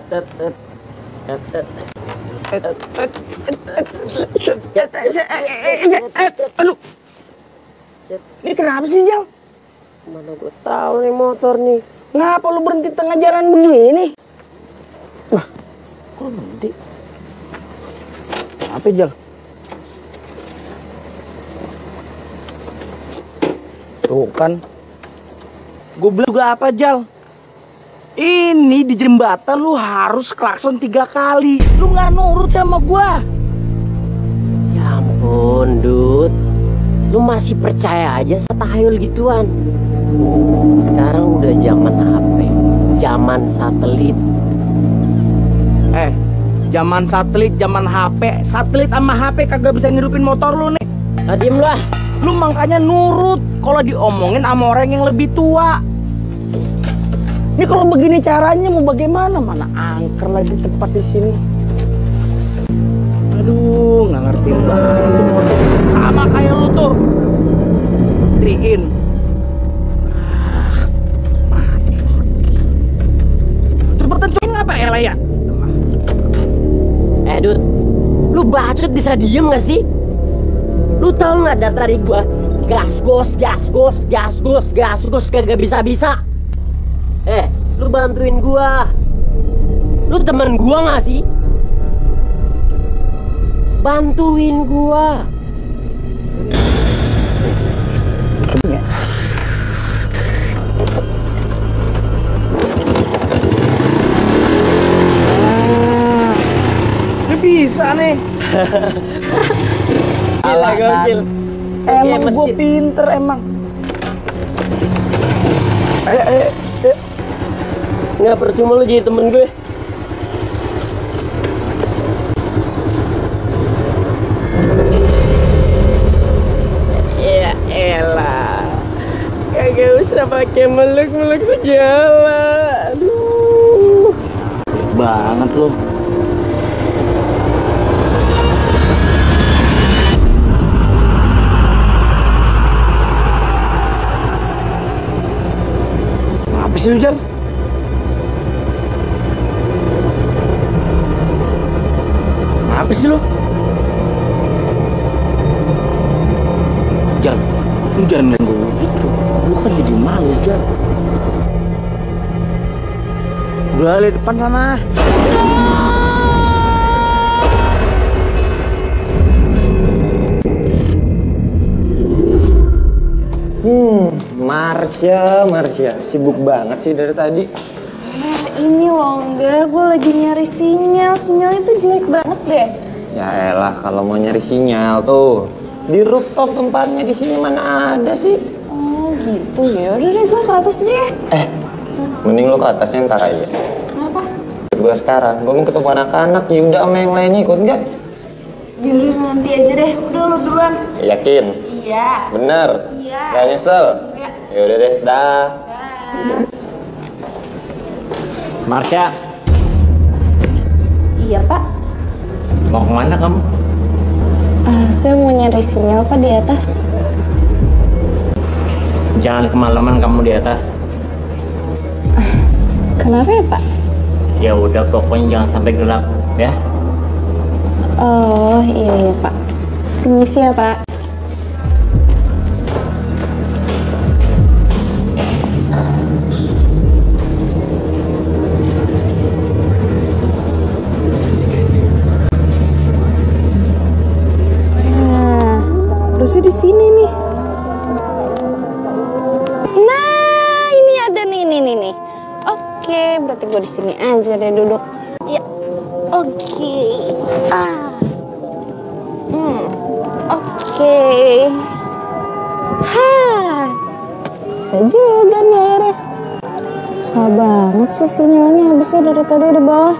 Aduh, ini kenapa sih, Jal? Mana gue tahu nih motor nih. Ngapa lu berhenti tengah jalan begini? Wah, kok berhenti? Apa, Jal? Tuh kan, gue bilang juga apa, Jal? Ini di jembatan lu harus klakson 3 kali. Lu nggak nurut sama gua. Ya ampun, Dut. Lu masih percaya aja sama tahayul gituan. Sekarang udah zaman HP, zaman satelit. Zaman satelit, zaman HP. Satelit sama HP kagak bisa ngidupin motor lu nih. Nah, diem lah. Lu makanya nurut kalau diomongin sama orang yang lebih tua. Ini kalau begini caranya mau bagaimana? Mana angker lagi tempat di sini. Aduh, nggak ngerti banget. Sama kayak lu tuh. Triin. Mati. Cepetan cuy ngapa Ella ya? Dut, lu bacot bisa diem gak sih? Lu tau gak dari gua gas gos kagak bisa-bisa. Lu bantuin gua. Lu temen gua gak sih? Bantuin gua. Ini bisa nih. Gila, gokil. Emang gue pinter emang. Ayo. Nggak percuma lu jadi temen gue. Ya elah, kagak usah pakai meluk-meluk segala. Aduh, Banget lu. Apa sih lu, Jal? Apa sih lu? Jal, lu jangan ngeliat gue gitu. Lu kan jadi malu, Jal. Udah, lihat depan sana. Marsha, sibuk banget sih dari tadi. Ini loh, enggak, gue lagi nyari sinyalnya tuh jelek banget deh. Ya elah, kalau mau nyari sinyal tuh di rooftop tempatnya, di sini mana ada sih? Oh gitu ya, udah deh gue ke atas deh. Mending lo ke atasnya ntar aja. Kenapa? Ikut gue sekarang, gue mau ketemu anak-anak. Yuda sama yang lainnya ikut nggak? Yaudah nanti aja deh, udah lo duluan. Yakin? Iya. Bener? Iya. Gak nyesel? Iya. Yaudah deh, dah. Marsha, Iya pak. mau kemana kamu? Saya mau nyari sinyal pak di atas. Jangan kemalaman kamu di atas. Kenapa ya pak? Ya udah, pokoknya jangan sampai gelap ya. Oh iya pak. Permisi ya pak. Harusnya di sini nih. Nah, ini ada nih. Oke, berarti gue di sini aja deh duduk. Ya, oke. Oke. Bisa juga nih airnya. Susah banget sih sinyalnya, habisnya dari tadi di bawah.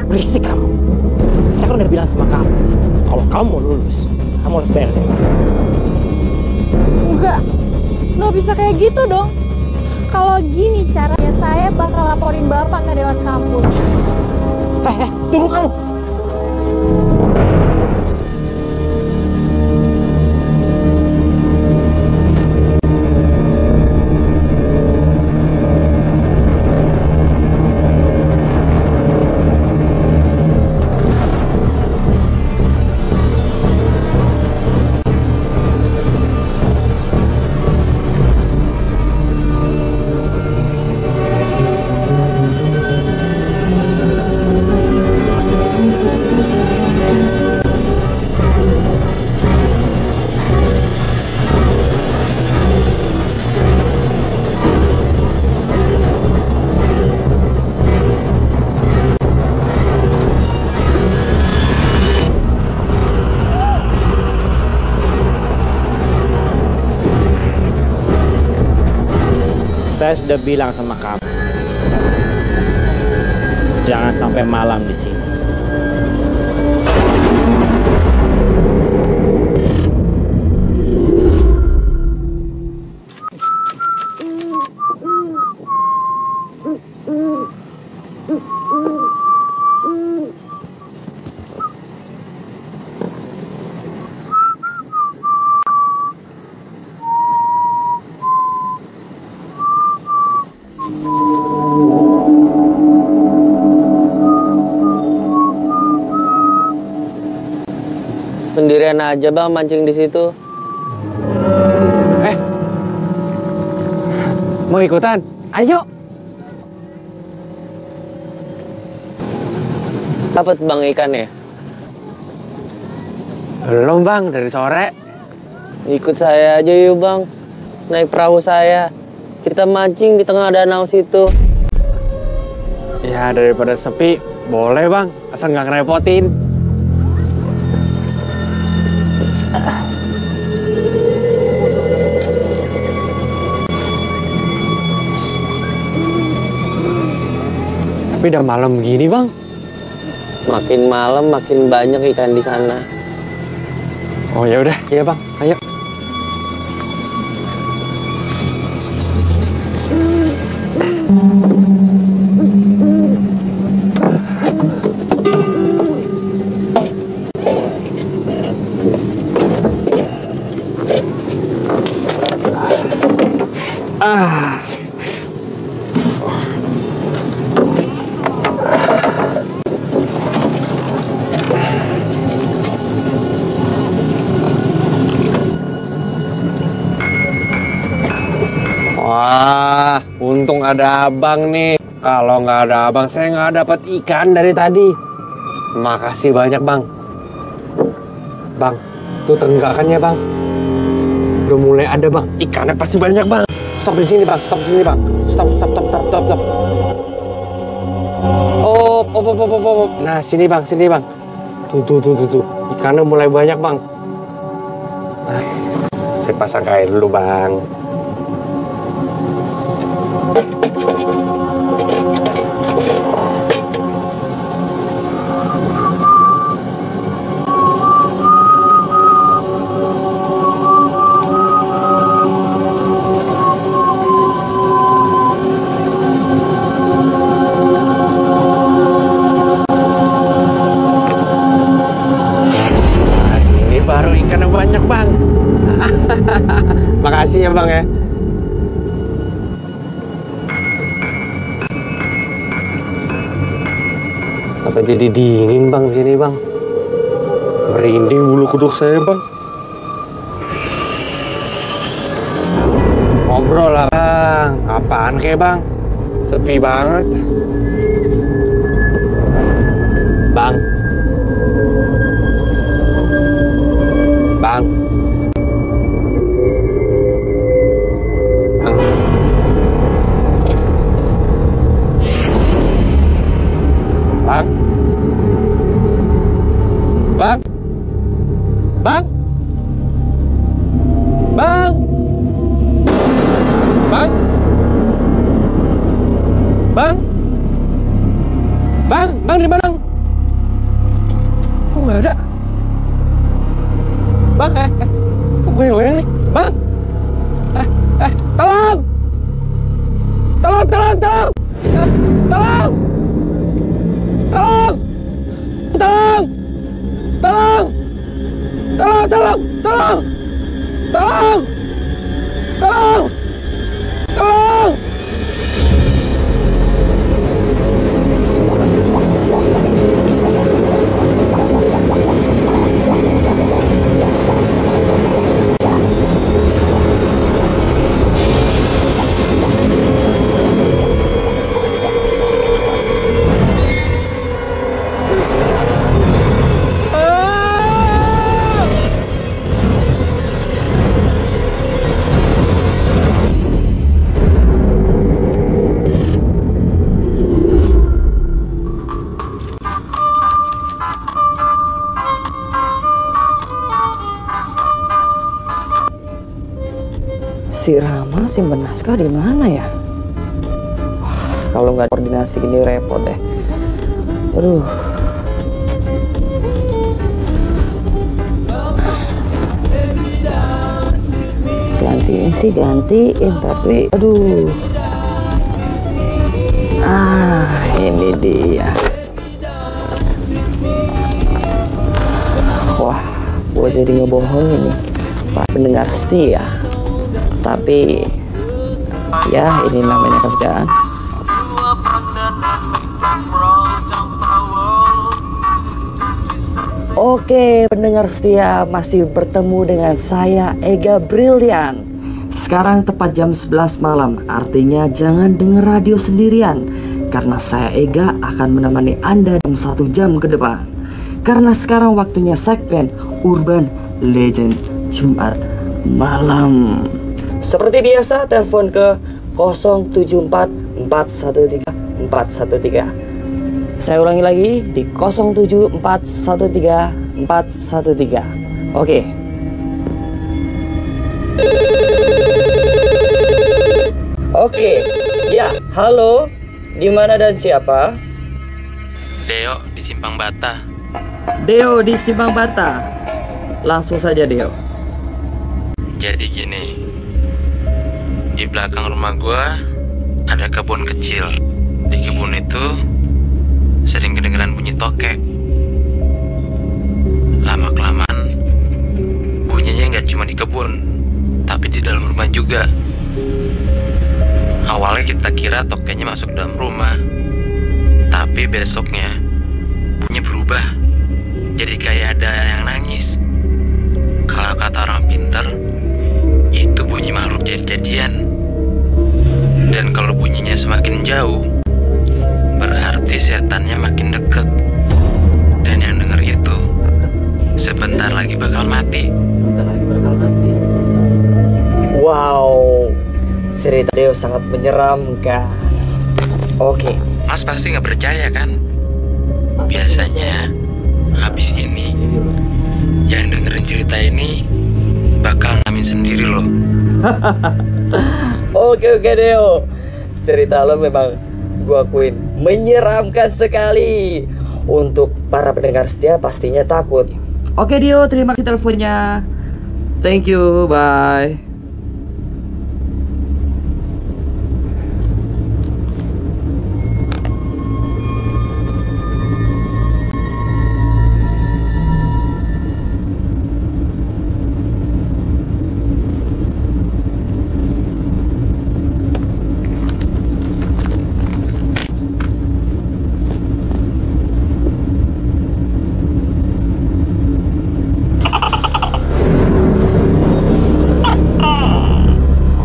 Berisik kamu. Saya kan udah bilang sama kamu, kalau kamu mau lulus, kamu harus bayar saya. Nggak bisa kayak gitu dong. Kalau gini caranya saya bakal laporin Bapak ke Dewan Kampus. Tunggu kamu. Saya sudah bilang sama kamu, jangan sampai malam di sini. Sendirian aja bang mancing di situ. Mau ikutan? Ayo. Dapat bang ikannya? Belum bang, dari sore. Ikut saya aja yuk bang. Naik perahu saya. Kita mancing di tengah danau situ. Ya daripada sepi, boleh bang. Asal nggak ngerepotin. Tapi udah malam begini bang. Makin malam makin banyak ikan di sana. Oh ya udah, iya bang, ayo. Wah, untung ada abang nih. Kalau nggak ada abang, saya nggak dapat ikan dari tadi. Makasih banyak bang. Bang, tuh tenggakannya bang. Udah mulai ada bang. Ikannya pasti banyak bang. Stop di sini bang, stop di sini bang. Stop. Oh. Nah sini bang. Tuh. Ikannya mulai banyak bang. Nah, saya pasang air dulu bang. Baru ikan yang banyak bang. Makasih ya bang ya. Apa jadi dingin bang sini bang? Merinding bulu kuduk saya bang. Ngobrol lah bang. Apaan kayak bang? Sepi banget. Bang. Bang. Bang. Bang. Bang. Bang. Bang. Bang. Bang. Bang di mana? Nggak ada. Bang, kok goyang-goyang nih? Bang! Tolong! Tolong! Tolong! Tolong! Tolong! Tolong! Tolong! Tolong! Tolong! Tolong! Tolong! Tolong! Tolong! Tolong! Si Rama simpen naskah di mana ya? Wah, kalau nggak koordinasi gini repot deh. Aduh. Gantiin sih gantiin, tapi aduh. Ini dia. Wah, gue jadi ngebohongin nih Pak pendengar setia. Tapi ya ini namanya kerjaan. Oke, pendengar setia, masih bertemu dengan saya Ega Brilian. Sekarang tepat jam 11 malam, artinya jangan denger radio sendirian, karena saya Ega akan menemani Anda dalam 1 jam ke depan. Karena sekarang waktunya segmen Urban Legend Jumat malam. Seperti biasa, telepon ke 074 413 413. Saya ulangi lagi di 074 13 413. Oke. Oke. Ya, halo. Di mana dan siapa? Deo di Simpang Bata. Deo di Simpang Bata. Langsung saja, Deo. Jadi gini, di belakang rumah gua ada kebun kecil. Di kebun itu sering kedengeran bunyi tokek. Lama-kelamaan bunyinya nggak cuma di kebun, tapi di dalam rumah juga. Awalnya kita kira tokeknya masuk dalam rumah, tapi besoknya bunyi berubah. Jadi kayak ada yang nangis. Kalau kata orang pintar, itu bunyi makhluk jadi-jadian. Dan kalau bunyinya semakin jauh, berarti setannya makin dekat. Dan yang denger itu sebentar lagi bakal mati. Wow, cerita Deo sangat menyeramkan. Oke. Mas pasti nggak percaya kan? Biasanya habis ini yang dengerin cerita ini bakal ngalamin sendiri loh. Oke Deo, cerita lo memang gua akuin menyeramkan sekali. Untuk para pendengar setia pastinya takut. Oke Deo, terima kasih teleponnya. Thank you, bye.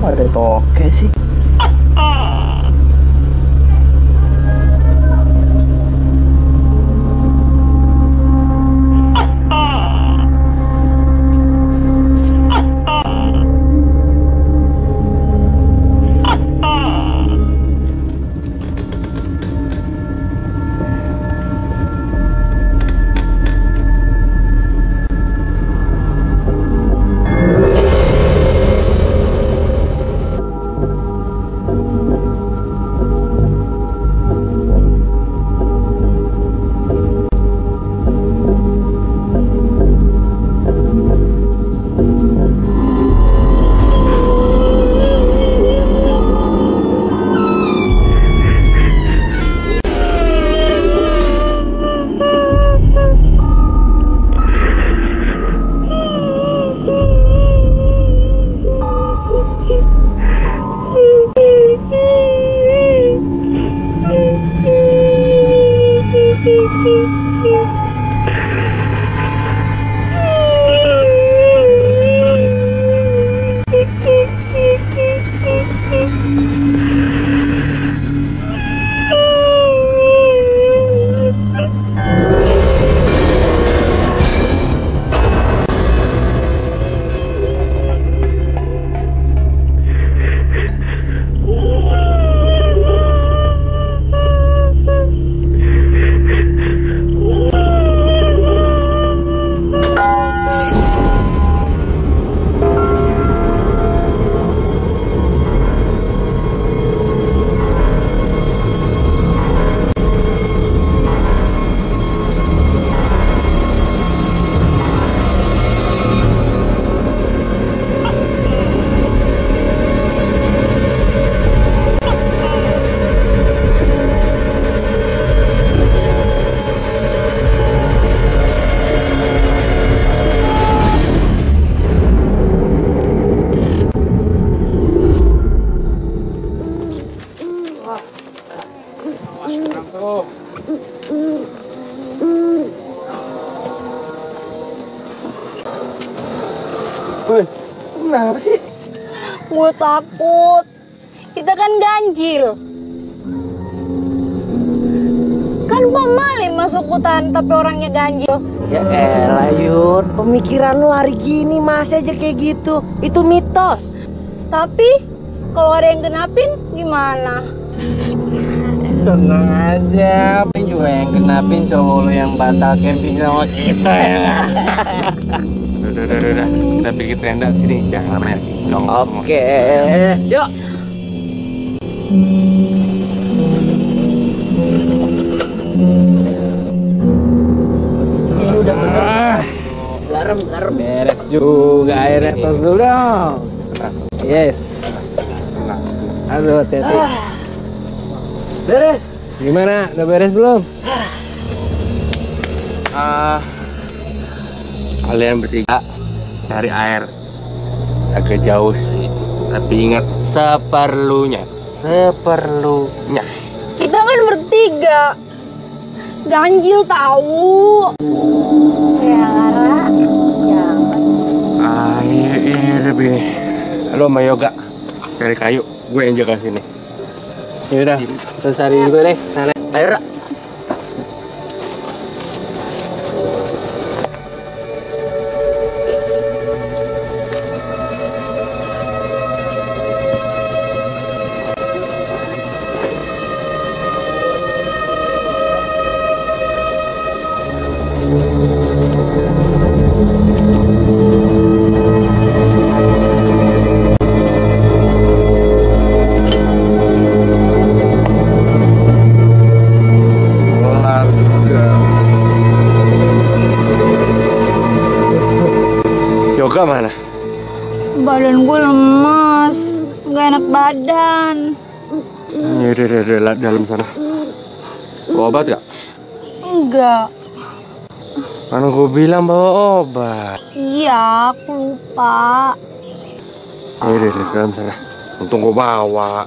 Ada toke sih. Kenapa sih? Gue takut. Kita kan ganjil. Kan pemaling masuk hutan tapi orangnya ganjil. Ya elah Yun, pemikiran lu hari gini masih aja kayak gitu. Itu mitos. Tapi kalau ada yang genapin gimana? Tenang aja, Ping juga yang kenapin cowok lu yang batal camping sama kita ya. Udah. Kita bikin tenda sini, jangan main. Oke, yuk. Ini udah bener. Garam. Beres juga airnya, tos dulu dong. Yes. Aduh, hati-hati. Beres. Gimana? Udah beres belum? Kalian bertiga cari air agak jauh sih, tapi ingat seperlunya. Kita kan bertiga. Ganjil tahu. Ya Lara. Jangan. Iya lebih. Lo sama Yoga cari kayu, gue yang jaga sini. Yaudah, cari juga deh sana. Ayo, Ra. Yoga mana? Badan gue lemas. Gak enak badan. Yaudah, dalam sana. Bawa obat gak? Enggak. Mana gue bilang bawa obat. Iya, aku lupa. Yaudah, dalam sana. Untung gue bawa.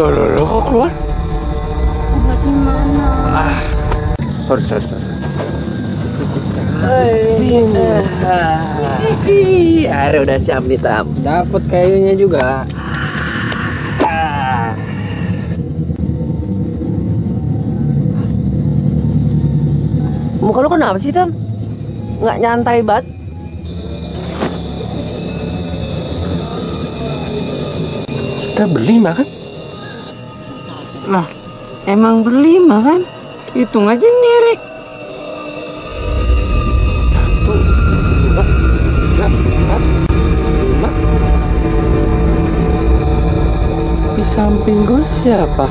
Loh, kok keluar? Obatnya mana? Sorry. Air udah siap nih, Tam. Dapat kayunya juga. Muka lu kenapa sih, Tam? Nggak nyantai banget. Kita berlima kan? Lah, emang berlima kan? Hitung aja Nirik. 1, 2, 3, 4, 5. Di samping gue siapa?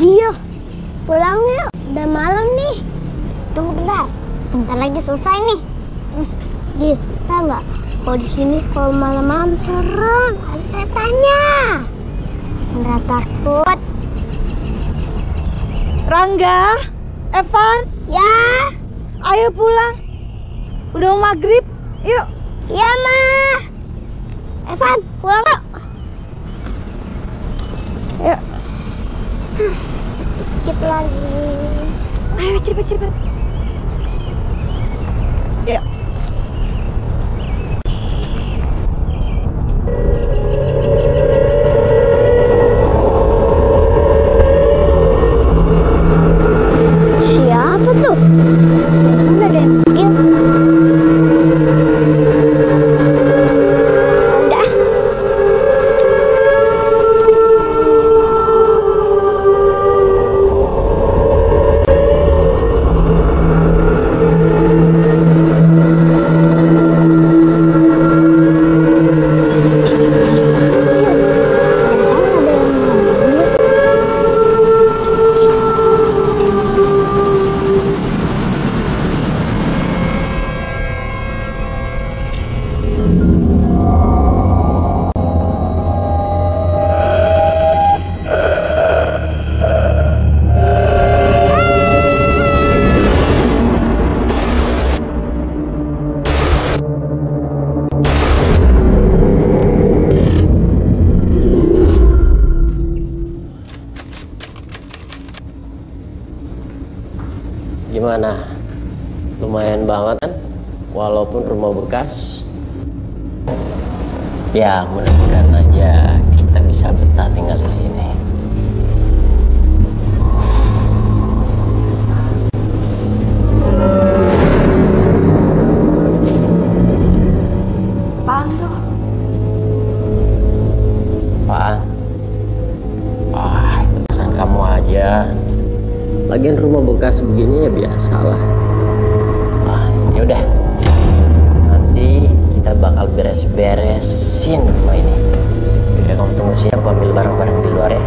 Iya, pulang yuk. Udah malam nih. Tunggu bentar. Bentar lagi selesai nih. Gil, tau nggak? Kalau di sini kalau malam-malam serem, ada setannya. Nggak takut. Rangga, Evan, Ya, ayo pulang. Udah mau maghrib, yuk. ya Ma. Evan, pulang yuk. Ayo. Sedikit lagi. Ayo cepet. Ya. Siapa tuh? Sudah deh. Udah. Gimana? Lumayan banget kan? Walaupun rumah bekas. Ya, mudah-mudahan aja kita bisa betah tinggal di sini. Apaan tuh? Apaan? Itu pesan kamu aja. Lagian rumah bekas begini ya biasalah. Yaudah. Nanti kita bakal beres-beresin rumah ini. Udah, kamu tunggu sini, aku ambil barang-barang di luar ya.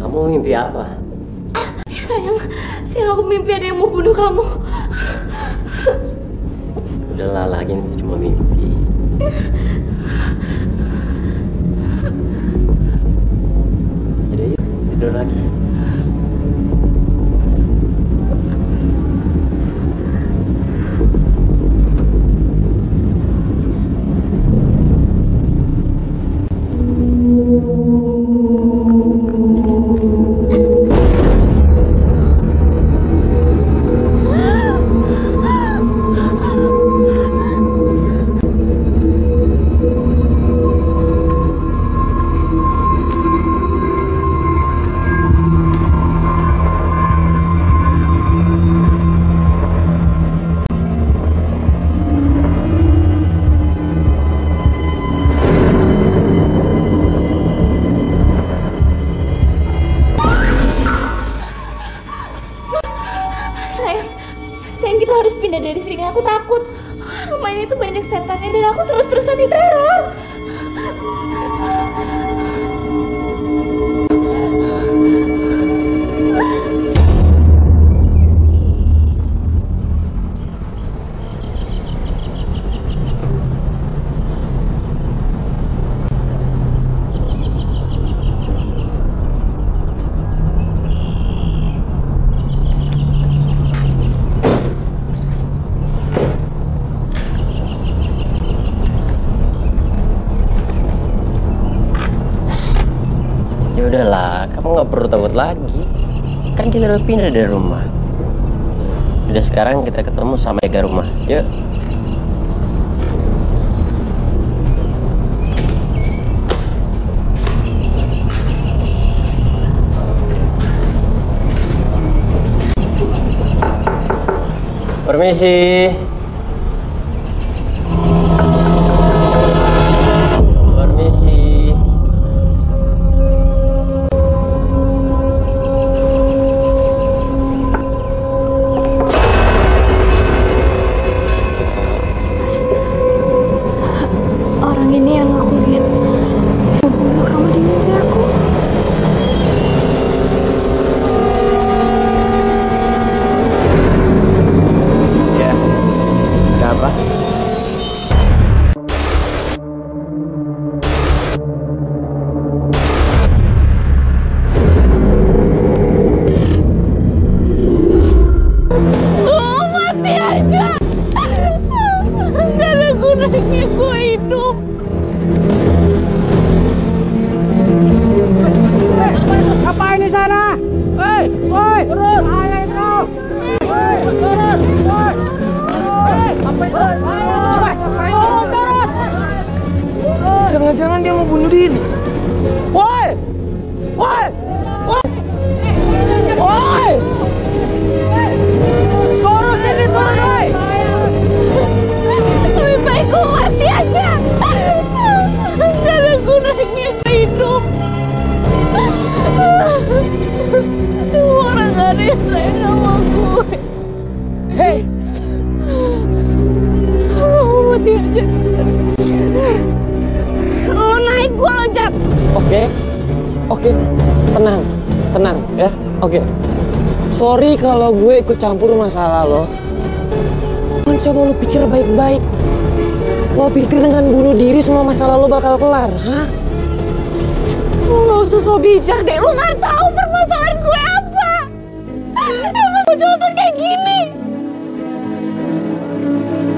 Kamu mimpi apa? Sayang aku mimpi ada yang mau bunuh kamu. Udahlah, lagi itu cuma mimpi. Jadi yuk, tidur lagi. Sayang kita harus pindah dari sini. Aku takut rumah ini tuh banyak setannya dan aku terus-terusan diteror. kamu nggak perlu takut lagi. Kan kita udah pindah dari rumah. Udah sekarang kita ketemu sama Ega rumah. Yuk. Permisi. Permisi. Orang ini yang aku lihat membunuh kamu di mimpi aku. Ya. Gak apa? Mati aja. Gak ada gunanya gue hidup. Ngapain di sana? Hei, woi, turun! Ayo itu! Woi, turun! Woi! Apa itu? Turun! Jangan-jangan dia mau bunuh diri. Woi! Woi! Woi! Woi! Turun sini, turun, woi! Lebih baik gue mati aja. Gak ada gunanya gue hidup. Semua orang gak ada yang sayang sama gue. Hei! Gue mau mati aja. Lo naik, gue loncat. Oke, tenang ya. Oke. Sorry kalau gue ikut campur masalah lo. Coba lo pikir baik-baik. Lo pikir dengan bunuh diri semua masalah lo bakal kelar, hah? Lo gak usah so bijak deh. Lo gak tahu permasalahan gue apa. Emang gue coba kayak gini.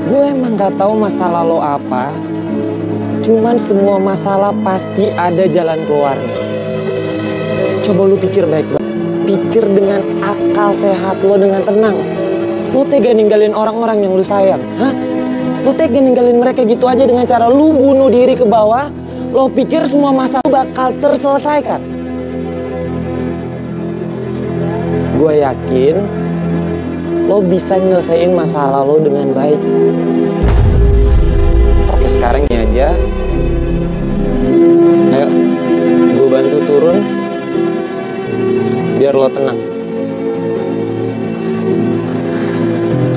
Gue emang gak tahu masalah lo apa. Cuman semua masalah pasti ada jalan keluarnya. Coba lu pikir baik-baik. Pikir dengan akal sehat lo dengan tenang. Lu tega ninggalin orang-orang yang lu sayang, hah? Lu tega ninggalin mereka gitu aja dengan cara lu bunuh diri ke bawah. Lo pikir semua masalah bakal terselesaikan? Gue yakin lo bisa nyelesain masalah lo dengan baik. Oke, sekarang ini aja. Ayo, gue bantu turun biar lo tenang.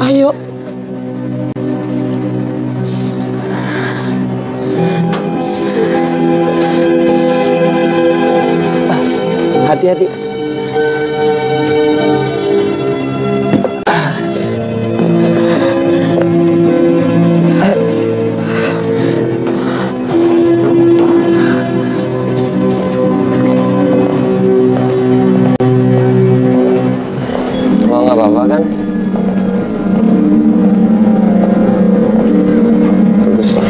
Ayo. Hati-hati. Lo nggak apa-apa kan? Baguslah.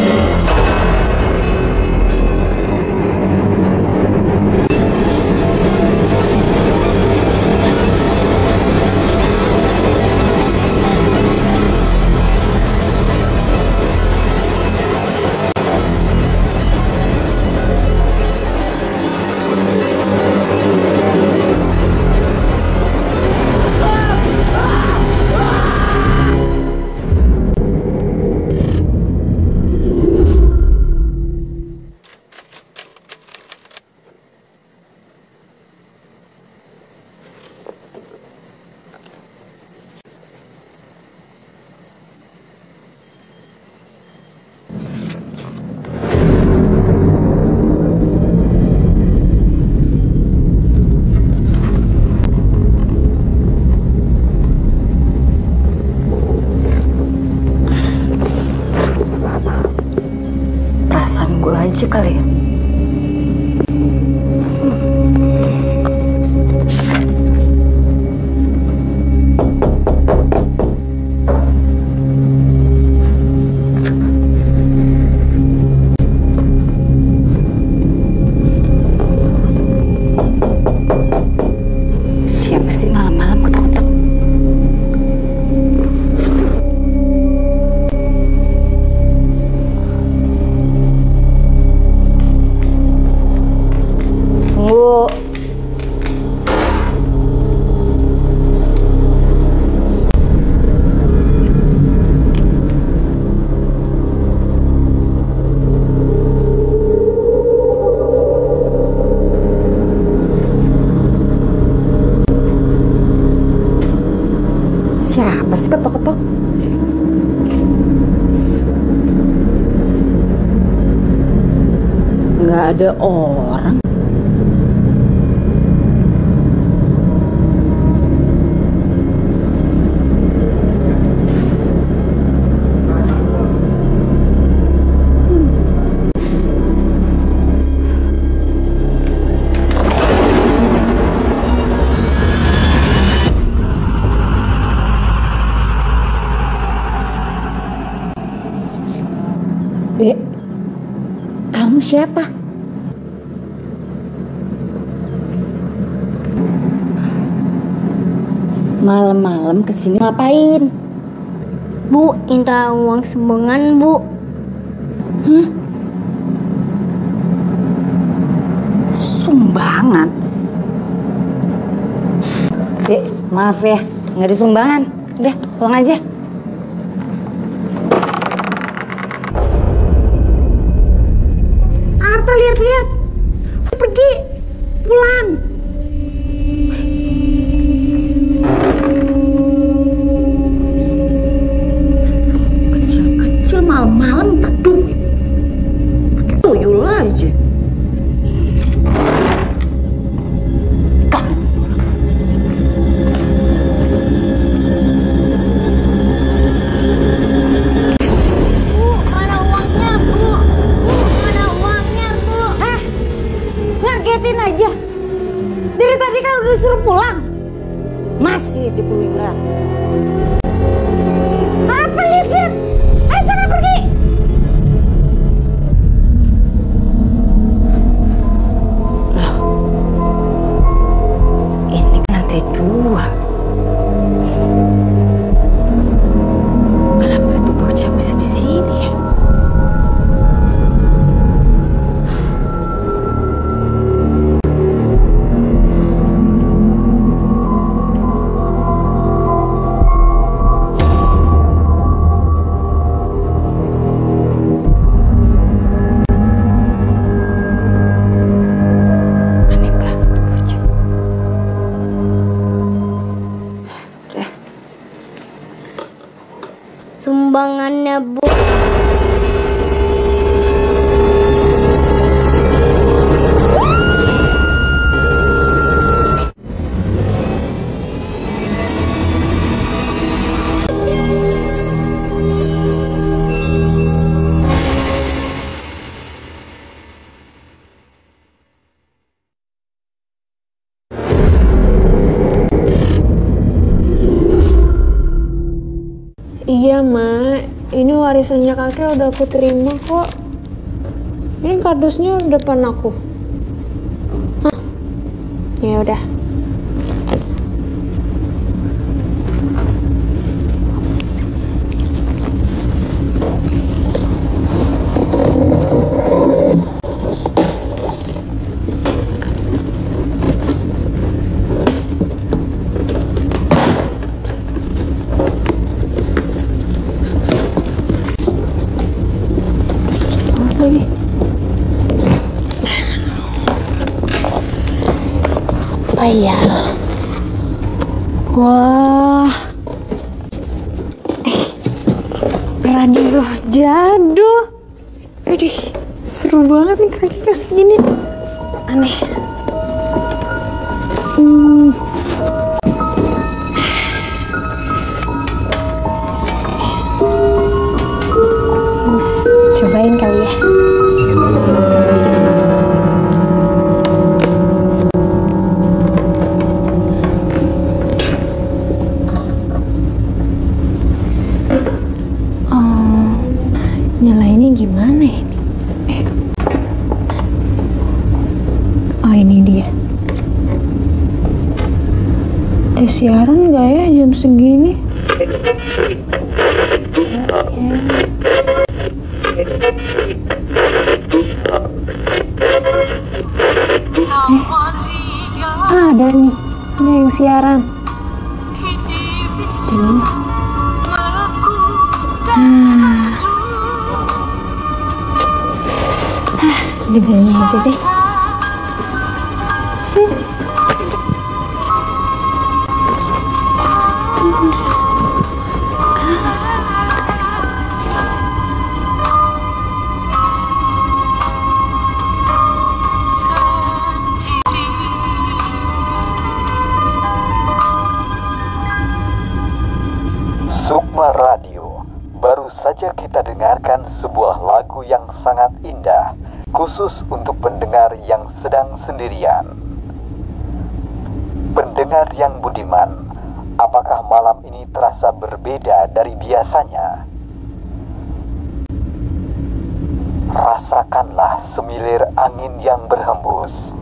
Perasaan gue aja kali ya. Nggak ada orang. Dek, kamu siapa? Malam-malam kesini ngapain? Bu, minta uang sumbangan, Bu. Hah? Sumbangan? Dek, maaf ya, nggak ada sumbangan. Udah, pulang aja. Apa lihat-lihat? Pergi, pulang. Kecil-kecil malam-malam minta duit. Pakai tuyul aja. Aja dari tadi kan udah disuruh pulang masih aja keluyuran. Apa lihat-lihat? Ayo sana pergi. Loh, ini kan lantai 2. Kenapa itu bocah bisa di sini ya? Sumbangannya, Bu. Iya, Mak. Ini warisannya kakek udah aku terima kok. Ini kardusnya depan aku. Hah? Ya udah. Lagi. Apa ya? Wah, radio jadul. Aduh, seru banget nih kaki kasih gini. Aneh. Cobain kali ya. Nyalainnya gimana ini? Oh, ini dia. Siaran nggak ya jam segini? Ada nih, ada yang siaran. Dengerin aja deh. kita dengarkan sebuah lagu yang sangat indah, khusus untuk pendengar yang sedang sendirian. Pendengar yang budiman, apakah malam ini terasa berbeda dari biasanya? Rasakanlah semilir angin yang berhembus.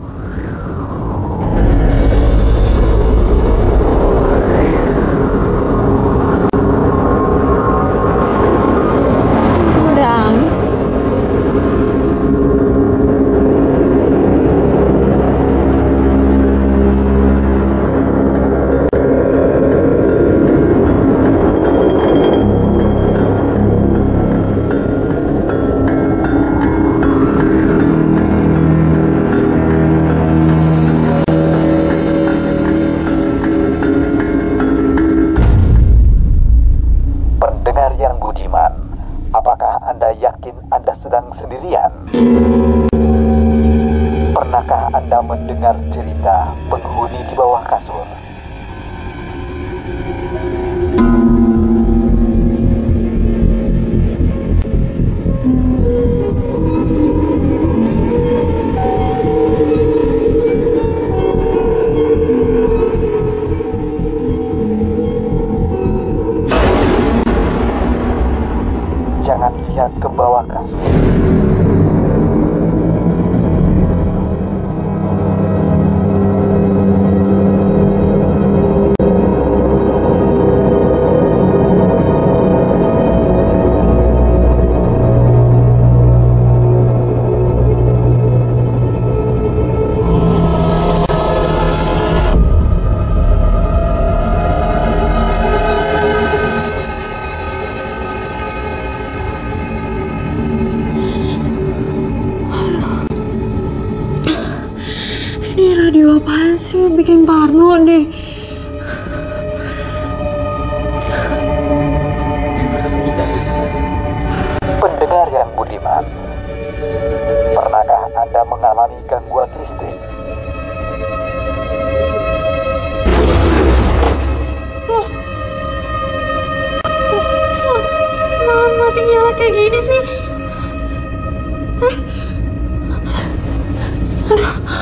Pernahkah Anda mendengar cerita penghuni di bawah kasur? Jangan lihat ke bawah kasur. Ini radio apaan sih? Bikin parno deh. Pendengar yang budiman, pernahkah Anda mengalami gangguan listrik? Malam mati nyala kayak gini sih.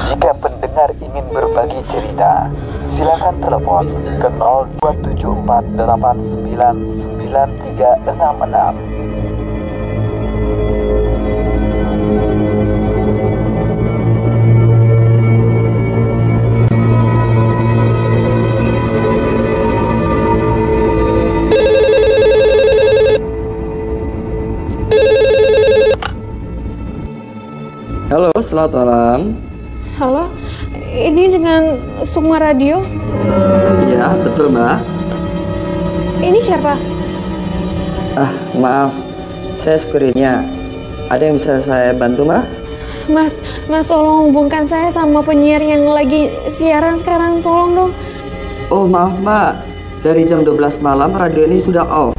Jika pendengar ingin berbagi cerita, silakan telepon ke 0274899366. Halo, selamat malam. Halo, ini dengan Sukma Radio? Iya, betul Mbak. Ini siapa? Maaf, saya sekurinya. Ada yang bisa saya bantu Mbak? Mas tolong hubungkan saya sama penyiar yang lagi siaran sekarang, tolong dong. Oh maaf Mbak, dari jam 12 malam radio ini sudah off.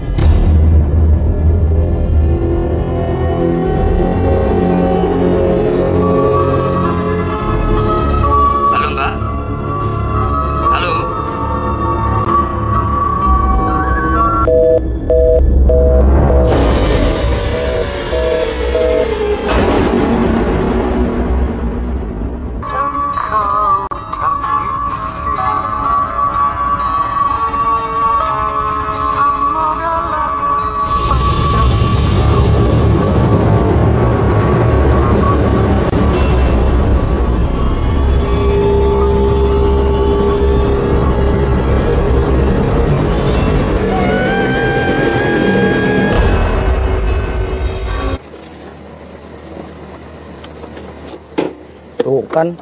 Tuh kan,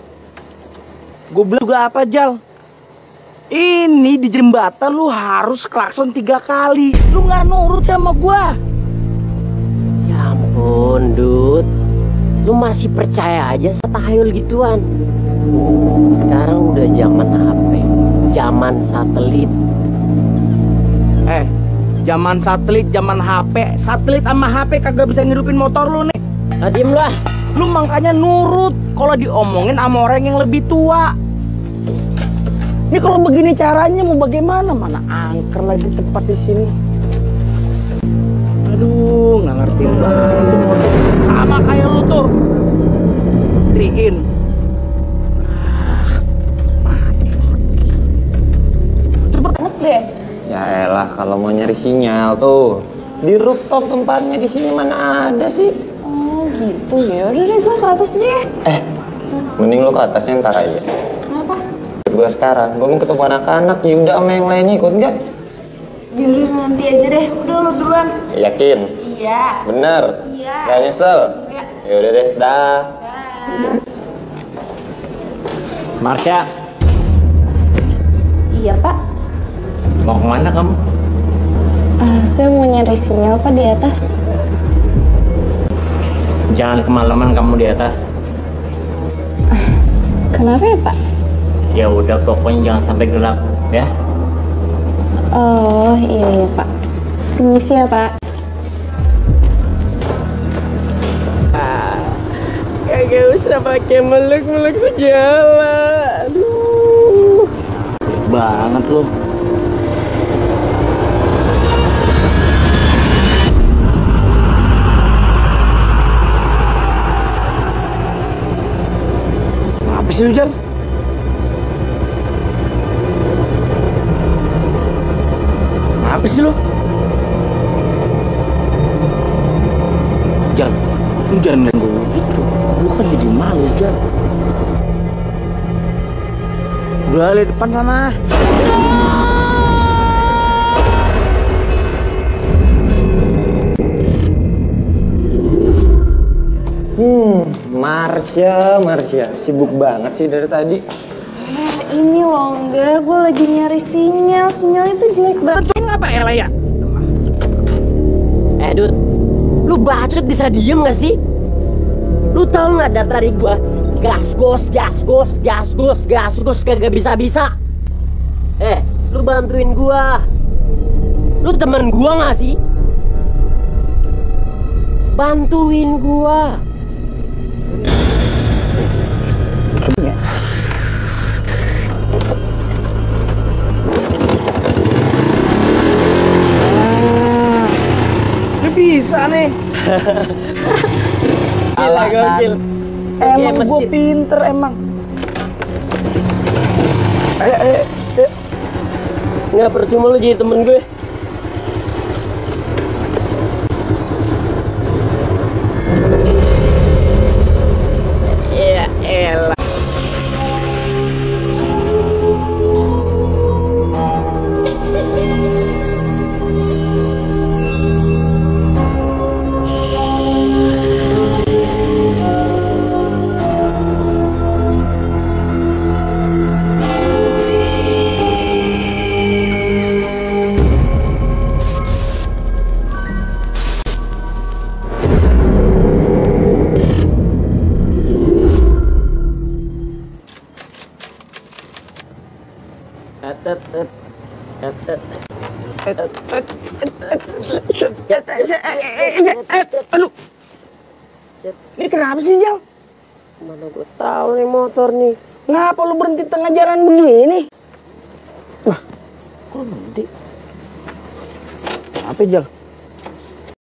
gue bilang juga apa Jal? Ini di jembatan lu harus klakson 3 kali. Lu nggak nurut sama gue. Ya ampun, Dut. Lu masih percaya aja setahayul gituan. Sekarang udah zaman HP, zaman satelit. Zaman satelit, zaman HP. Satelit sama HP kagak bisa ngirupin motor lu nih. Diem lah. Lu makanya nurut kalau diomongin sama orang yang lebih tua. Ini kalau begini caranya mau bagaimana? Mana angker lagi tempat di sini. Aduh, nggak ngerti banget. Sama kayak lu tuh. Triin. Cepet banget deh. Ya elah, kalau mau nyari sinyal tuh di rooftop tempatnya, di sini mana ada sih? Oh gitu ya. Udah deh, gue ke atas deh. Mending lu ke atasnya ntar aja. Kenapa? Ikut gue sekarang, gue mau ketemu anak-anak. Yuda sama yang lainnya ikut nggak? Yaudah nanti aja deh. Udah lu duluan. Yakin? Iya. Bener? Iya. Gak nyesel? Iya. Yaudah deh, dah. Marsha, Iya pak. mau kemana kamu? Saya mau nyari sinyal pak di atas. Jangan kemalaman kamu di atas. Kenapa ya pak? Ya udah, pokoknya jangan sampai gelap ya. Oh iya pak. Permisi ya pak. Kagak usah pakai meluk-meluk segala. Aduh. Banget lu. Apa sih lu, Jal? Apa sih lu? Jal, lu jangan ngeliat gue gitu. Lu kan jadi malu, Jal. Udah, lihat depan sana. Marsha, sibuk banget sih dari tadi. Ini loh enggak, gue lagi nyari sinyal. Sinyalnya tuh jelek banget. Tentuin apa ya, Laya? Dut, lu bacot bisa diem gak sih? Lu tau gak dari gua gas gos kagak bisa-bisa. Lu bantuin gua. Lu temen gua gak sih? Bantuin gua. Bisa nih. Gila, gokil. Emang gue mesin. pinter emang. Nggak percuma lu jadi temen gue. Ya elah. Aduh. Ini kenapa sih, Jal? Mana gue tahu nih motor nih. Ngapa lu berhenti tengah jalan begini? Wah, kok berhenti? Apa, Jal?